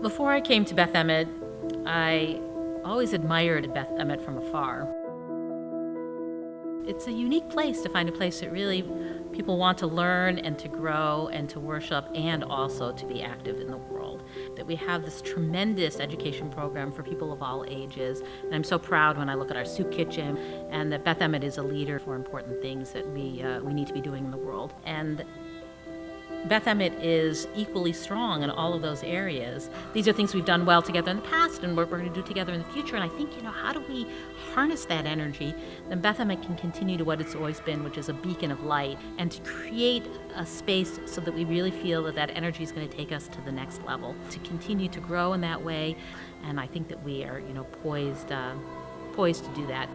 Before I came to Beth Emmet, I always admired Beth Emmet from afar. It's a unique place to find a place that really people want to learn and to grow and to worship and also to be active in the world. That we have this tremendous education program for people of all ages. And I'm so proud when I look at our soup kitchen and that Beth Emmet is a leader for important things that we need to be doing in the world. And Beth Emmet is equally strong in all of those areas. These are things we've done well together in the past and what we're going to do together in the future. And I think, how do we harness that energy? Then Beth Emmet can continue to what it's always been, which is a beacon of light, and to create a space so that we really feel that that energy is going to take us to the next level, to continue to grow in that way. And I think that we are, poised to do that.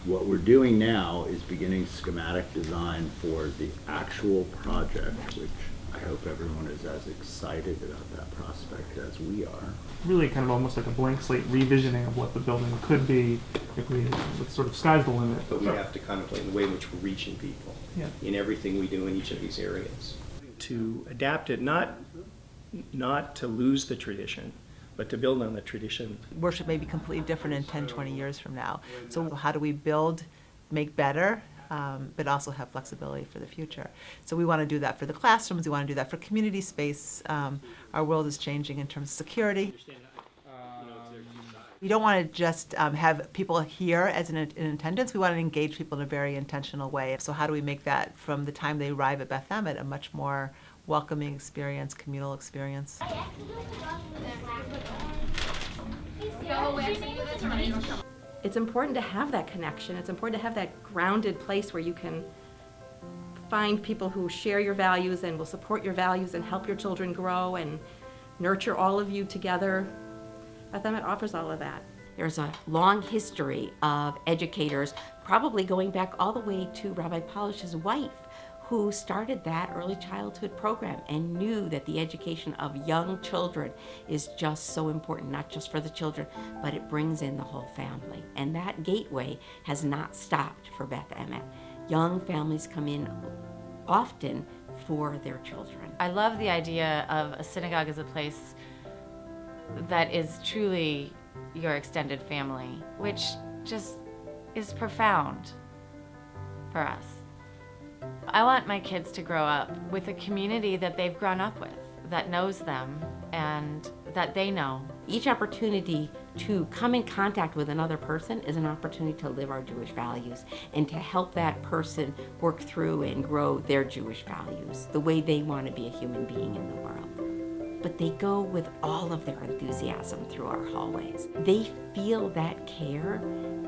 What we're doing now is beginning schematic design for the actual project, which I hope everyone is as excited about that prospect as we are. Really kind of almost like a blank slate revisioning of what the building could be if we sort of sky's the limit. But we have to contemplate the way in which we're reaching people in everything we do in each of these areas. To adapt it, not to lose the tradition, but to build on the tradition. Worship may be completely different in 10, 20 years from now. So how do we build, make better, but also have flexibility for the future? So we want to do that for the classrooms, we want to do that for community space. Our world is changing in terms of security. We don't want to just have people here as in attendance, we want to engage people in a very intentional way. So how do we make that, from the time they arrive at Beth Emmet, a much more welcoming experience, communal experience? It's important to have that connection. It's important to have that grounded place where you can find people who share your values and will support your values and help your children grow and nurture all of you together. Beth Emmet offers all of that. There's a long history of educators, probably going back all the way to Rabbi Polish's wife, who started that early childhood program and knew that the education of young children is just so important, not just for the children, but it brings in the whole family. And that gateway has not stopped for Beth Emmet. Young families come in often for their children. I love the idea of a synagogue as a place that is truly your extended family, which just is profound for us. I want my kids to grow up with a community that they've grown up with, that knows them and that they know. Each opportunity to come in contact with another person is an opportunity to live our Jewish values and to help that person work through and grow their Jewish values, the way they want to be a human being in the world. But they go with all of their enthusiasm through our hallways. They feel that care,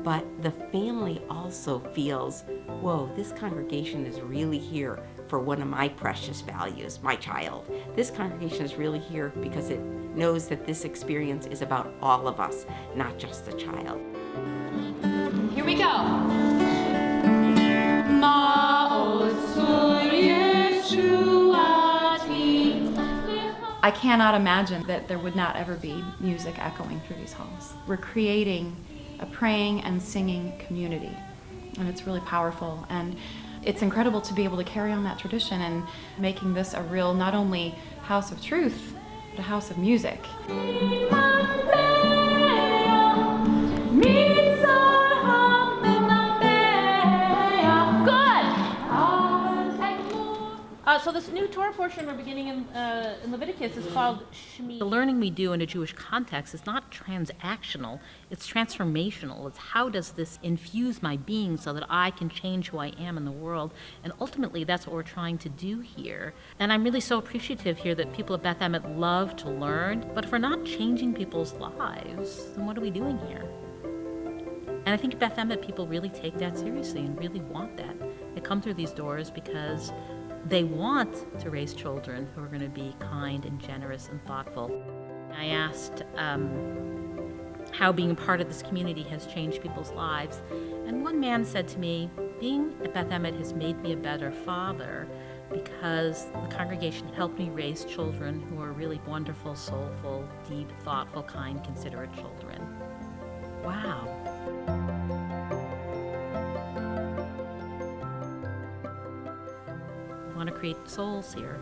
but the family also feels, whoa, this congregation is really here for one of my precious values, my child. This congregation is really here because it knows that this experience is about all of us, not just the child. Here we go. I cannot imagine that there would not ever be music echoing through these halls. We're creating a praying and singing community, and it's really powerful. And it's incredible to be able to carry on that tradition and making this a real, not only house of truth, but a house of music. So this new Torah portion we're beginning in Leviticus is called Shmi. The learning we do in a Jewish context is not transactional, it's transformational. It's how does this infuse my being so that I can change who I am in the world? And ultimately, that's what we're trying to do here. And I'm really so appreciative here that people at Beth Emmet love to learn, but if we're not changing people's lives, then what are we doing here? And I think at Beth Emmet, people really take that seriously and really want that. They come through these doors because they want to raise children who are going to be kind and generous and thoughtful. I asked how being a part of this community has changed people's lives. And one man said to me, being at Beth Emmet has made me a better father because the congregation helped me raise children who are really wonderful, soulful, deep, thoughtful, kind, considerate children. Wow. create souls here.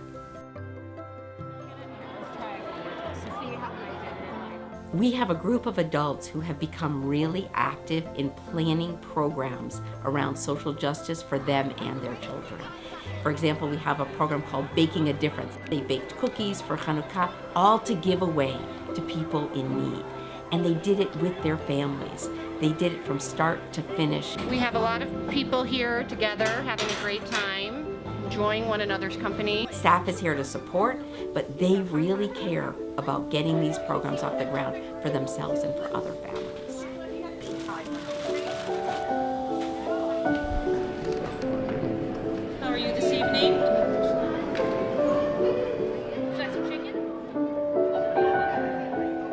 We have a group of adults who have become really active in planning programs around social justice for them and their children. For example, we have a program called Baking a Difference. They baked cookies for Hanukkah, all to give away to people in need. And they did it with their families. They did it from start to finish. We have a lot of people here together having a great time, enjoying one another's company. Staff is here to support, but they really care about getting these programs off the ground for themselves and for other families. How are you this evening? Would you like some chicken?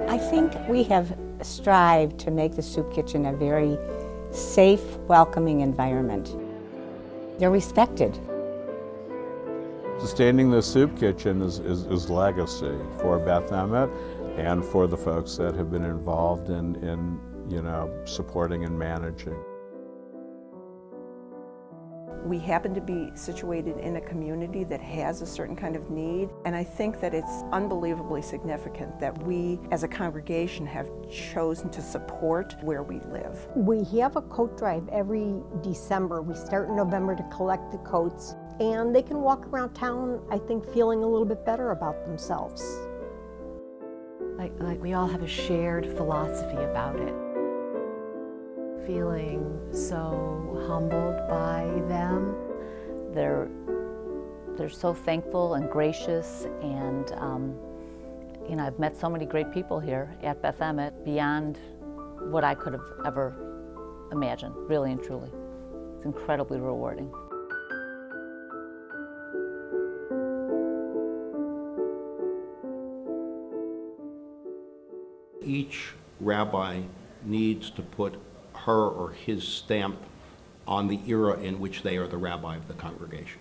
I think we have strived to make the Soup Kitchen a very safe, welcoming environment. They're respected. Sustaining the Soup Kitchen is legacy for Beth Emmet and for the folks that have been involved in supporting and managing. We happen to be situated in a community that has a certain kind of need, and I think that it's unbelievably significant that we as a congregation have chosen to support where we live. We have a coat drive every December. We start in November to collect the coats, and they can walk around town, I think, feeling a little bit better about themselves. Like we all have a shared philosophy about it. Feeling so humbled by them. They're so thankful and gracious, and I've met so many great people here at Beth Emmet beyond what I could have ever imagined, really and truly. It's incredibly rewarding. Each rabbi needs to put her or his stamp on the era in which they are the rabbi of the congregation.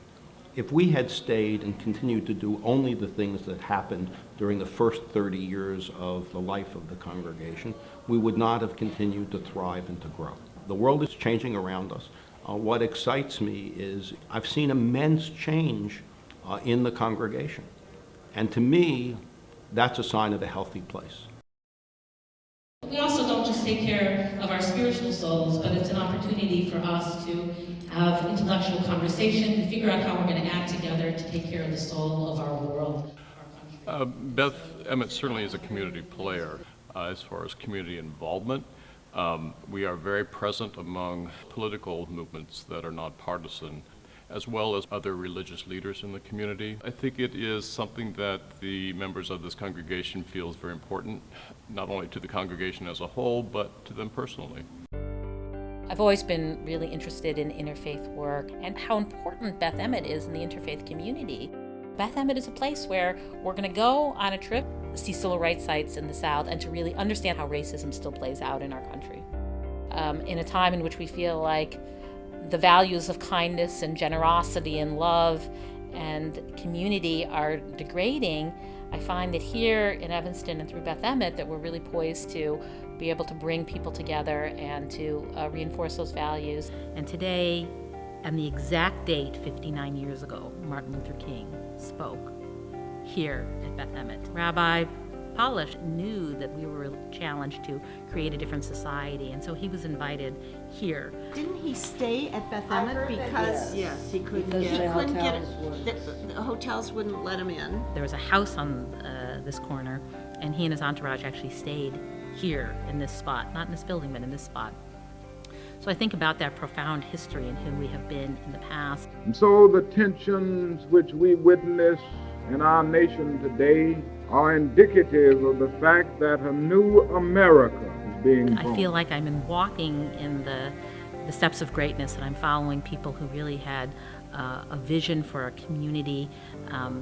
If we had stayed and continued to do only the things that happened during the first 30 years of the life of the congregation, we would not have continued to thrive and to grow. The world is changing around us. What excites me is I've seen immense change in the congregation. And to me, that's a sign of a healthy place. We also don't just take care of our spiritual souls, but it's an opportunity for us to have intellectual conversation, to figure out how we're going to act together to take care of the soul of our world. Beth Emmet certainly is a community player as far as community involvement. We are very present among political movements that are not partisan, as well as other religious leaders in the community. I think it is something that the members of this congregation feel is very important, not only to the congregation as a whole, but to them personally. I've always been really interested in interfaith work and how important Beth Emmet is in the interfaith community. Beth Emmet is a place where we're going to go on a trip, see civil rights sites in the South, and to really understand how racism still plays out in our country. In a time in which we feel like the values of kindness and generosity and love and community are degrading, I find that here in Evanston and through Beth Emmet that we're really poised to be able to bring people together and to reinforce those values. And today, and the exact date 59 years ago, Martin Luther King spoke here at Beth Emmet. Rabbi Polish knew that we were challenged to create a different society, and so he was invited here. Didn't he stay at Beth Emmet because he couldn't get the hotels wouldn't let him in? There was a house on this corner, and he and his entourage actually stayed here in this spot, not in this building, but in this spot. So I think about that profound history and who we have been in the past. And so the tensions which we witness in our nation today are indicative of the fact that a new America is being born. I feel like I'm walking in the steps of greatness, and I'm following people who really had a vision for a community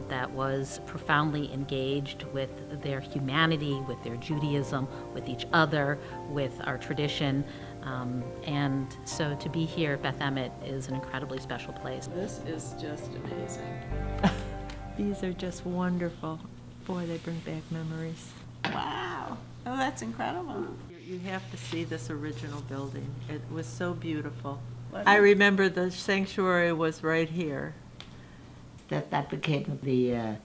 that was profoundly engaged with their humanity, with their Judaism, with each other, with our tradition. And so to be here at Beth Emmet is an incredibly special place. This is just amazing. These are just wonderful. Boy, they bring back memories. Wow. Oh, that's incredible. You have to see this original building. It was so beautiful. I remember the sanctuary was right here. That became the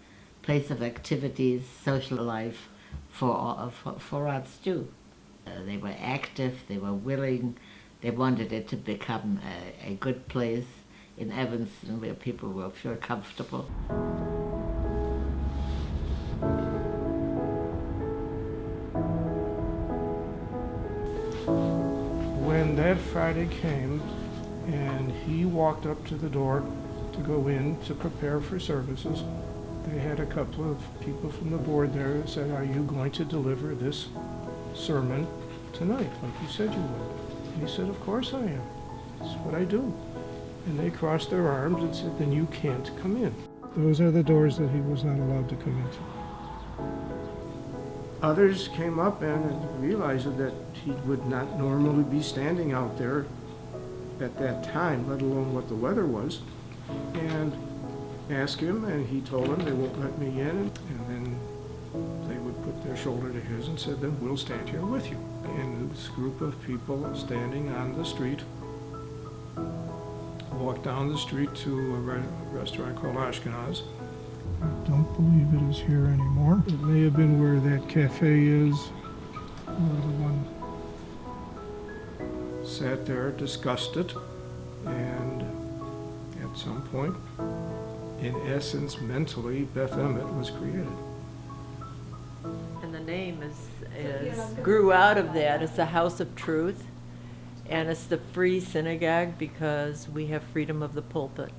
place of activities, social life for us too. They were active, they were willing, they wanted it to become a good place in Evanston where people will feel comfortable. When that Friday came and he walked up to the door to go in to prepare for services, they had a couple of people from the board there who said, "Are you going to deliver this sermon tonight, like you said you would?" And he said, "Of course I am. That's what I do." And they crossed their arms and said, "Then you can't come in." Those are the doors that he was not allowed to come into. Others came up and realized that he would not normally be standing out there at that time, let alone what the weather was, and asked him, and he told them they won't let me in, and then they would put their shoulder to his and said, "Then we'll stand here with you." And this group of people standing on the street walked down the street to a restaurant called Ashkenaz. I don't believe it is here anymore. It may have been where that cafe is, where the one sat there, discussed it, and at some point, in essence, mentally, Beth Emmet was created. And the name grew out of that. It's a house of truth, and it's the free synagogue because we have freedom of the pulpit.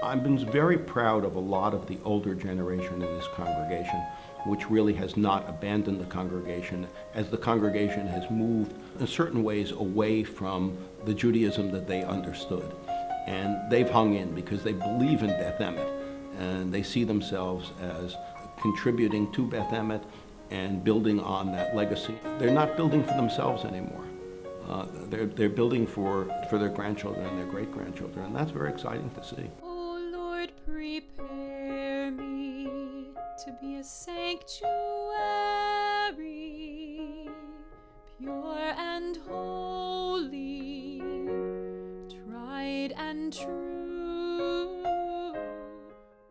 I've been very proud of a lot of the older generation in this congregation, which really has not abandoned the congregation as the congregation has moved in certain ways away from the Judaism that they understood. And they've hung in because they believe in Beth Emmet, and they see themselves as contributing to Beth Emmet and building on that legacy. They're not building for themselves anymore. They're building for their grandchildren and their great-grandchildren, and that's very exciting to see. Prepare me to be a sanctuary, pure and holy, tried and true.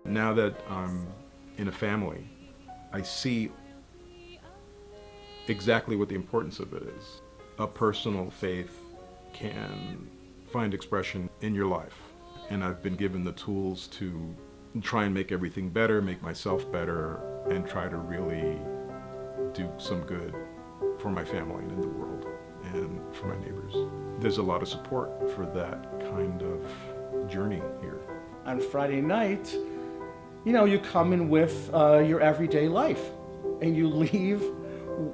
Now that I'm in a family, I see exactly what the importance of it is. A personal faith can find expression in your life. And I've been given the tools to try and make everything better, make myself better, and try to really do some good for my family and in the world and for my neighbors. There's a lot of support for that kind of journey here. On Friday night, you come in with your everyday life, and you leave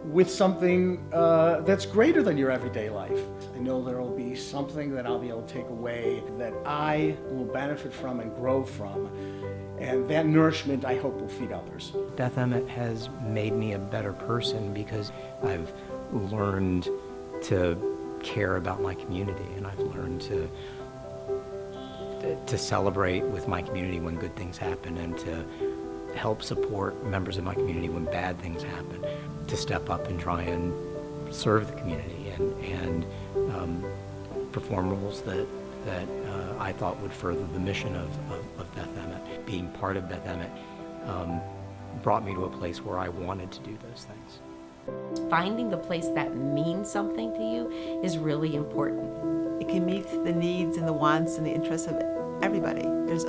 with something that's greater than your everyday life. I know there will be something that I'll be able to take away that I will benefit from and grow from, and that nourishment I hope will feed others. Beth Emmet has made me a better person because I've learned to care about my community, and I've learned to celebrate with my community when good things happen, and to help support members of my community when bad things happen, to step up and try and serve the community and perform roles that I thought would further the mission of Beth Emmet. Being part of Beth Emmet brought me to a place where I wanted to do those things. Finding the place that means something to you is really important. It can meet the needs and the wants and the interests of everybody. There's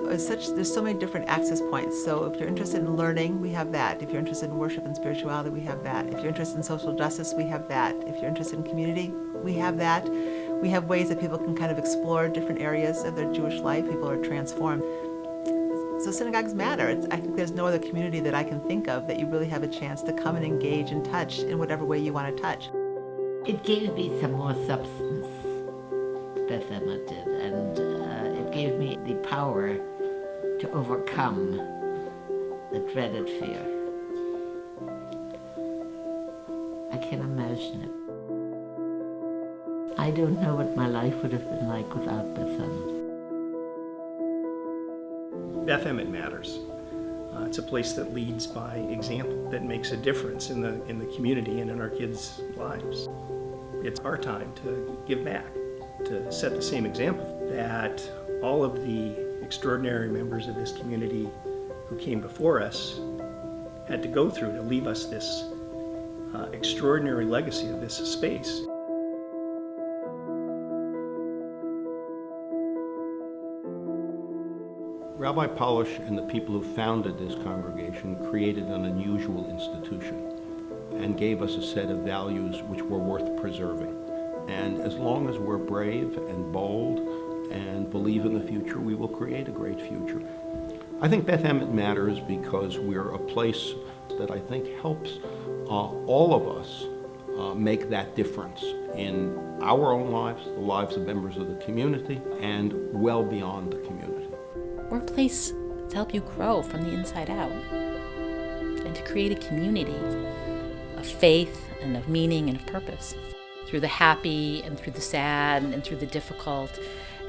so many different access points. So if you're interested in learning, we have that. If you're interested in worship and spirituality, we have that. If you're interested in social justice, we have that. If you're interested in community, we have that. We have ways that people can kind of explore different areas of their Jewish life. People are transformed. So synagogues matter. I think there's no other community that I can think of that you really have a chance to come and engage and touch in whatever way you want to touch. It gave me some more substance, Beth Emmet did, and it gave me the power to overcome the dreaded fear. I can imagine it. I don't know what my life would have been like without Beth Emmet. Beth Emmet matters. It's a place that leads by example, that makes a difference in the community and in our kids' lives. It's our time to give back, to set the same example, that all of the extraordinary members of this community who came before us had to go through to leave us this extraordinary legacy of this space. Rabbi Polish and the people who founded this congregation created an unusual institution and gave us a set of values which were worth preserving. And as long as we're brave and bold and believe in the future, we will create a great future. I think Beth Emmet matters because we're a place that I think helps all of us make that difference in our own lives, the lives of members of the community, and well beyond the community. We're a place to help you grow from the inside out and to create a community of faith and of meaning and of purpose through the happy and through the sad and through the difficult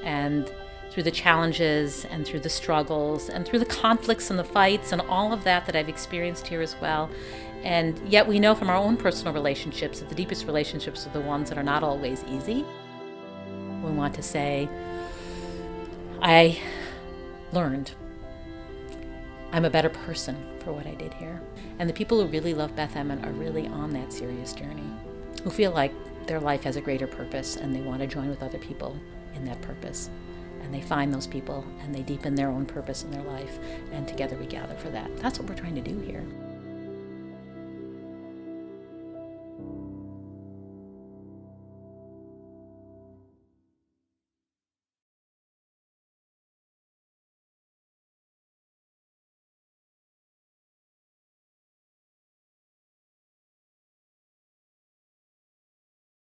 and through the challenges and through the struggles and through the conflicts and the fights and all of that I've experienced here as well. And yet we know from our own personal relationships that the deepest relationships are the ones that are not always easy. We want to say, I learned. I'm a better person for what I did here. And the people who really love Beth Emmet are really on that serious journey, who feel like their life has a greater purpose and they want to join with other people in that purpose. And they find those people and they deepen their own purpose in their life, and together we gather for that. That's what we're trying to do here.